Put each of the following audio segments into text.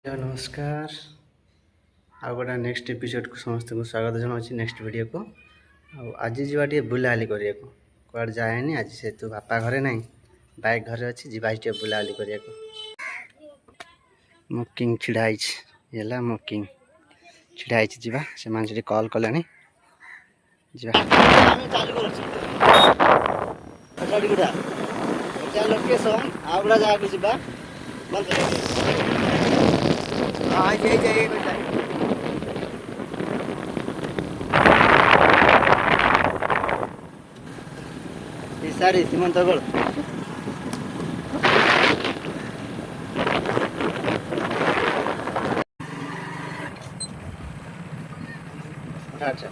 नमस्कार आ गोटे next episode को समस्त को स्वागत जनावि नेक्स्ट वीडियो को आज जी बुलाली करिया कुआड़ जाएनि आज से तू बापा घरे ना बाइक घरे अच्छी जी बुलाली करिया मुकिंग छिड़ाई है मुकिंग छिड़ाई जा से मानसी कल कले लोकेशन आउड़ा जाके जा सारी सीमंत गड़ अच्छा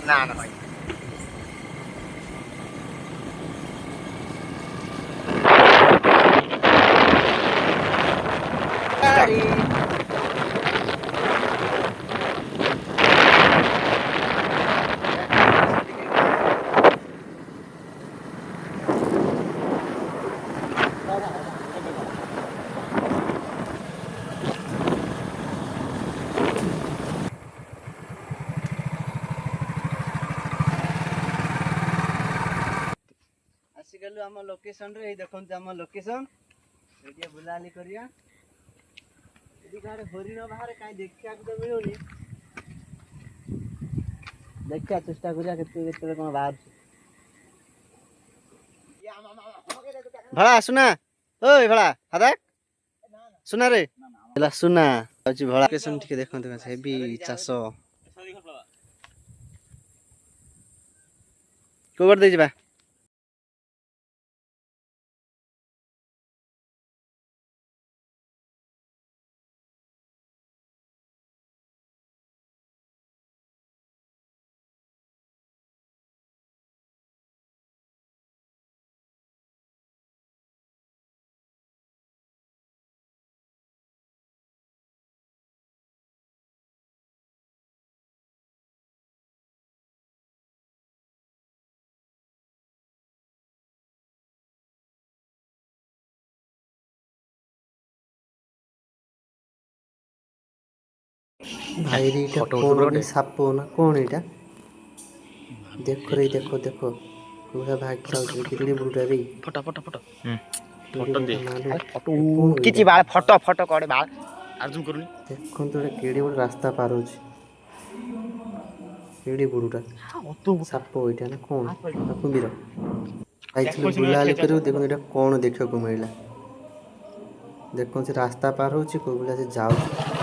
ना ना भाई आसिगलु आम लोकेशन रे देखते आम लोकेशन ये बुलाली करिया हरिण बाहर कहीं देखा तो मिलूनी देखा चेष्टा करिया कौन बाहर भड़ा सुना ओए भड़ा हादा सुना रे सुना भड़ा लोकेशन ठीक देखते हेवी चाष कोबर दे जा भाई कौन साप ना कौन यहाँ देख रे देखो देखो पूरा भाग कितनी बुढ़ा रे फटा फटा फटा फोटो दे फोटो किछि बाल फोटो फोटो करे बाल अर्जुन करूनी देखो तो केडी बड़ रास्ता पार होछि केडी बुढ़ा साप ओइटा ना कौन कुंभीर आइथिल बुलाले करू देखो एटा कौन देखियो को मिलला देखो से रास्ता पार होछि को बुला से जाउ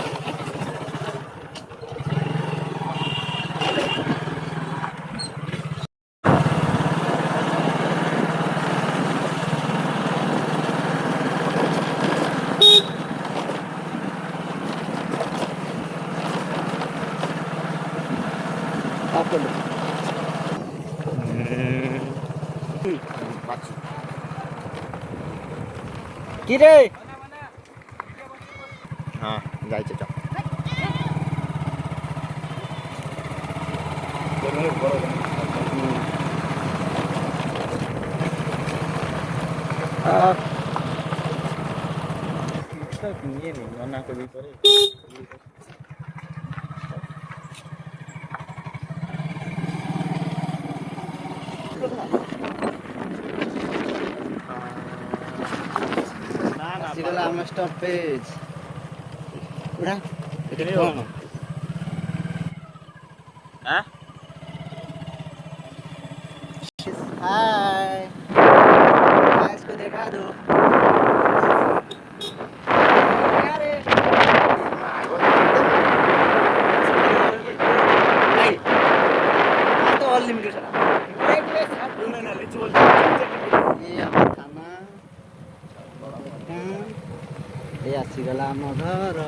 कि रे हां जाय छ ये नहीं मना कभी करे आसिगला हम स्टॉपेज उड़ा इतने हो हां हाय गाइस को देखा दो अरे नहीं तो ऑल लिमिटेड ना ले चल ये हम थाना ये आसीगला आम घर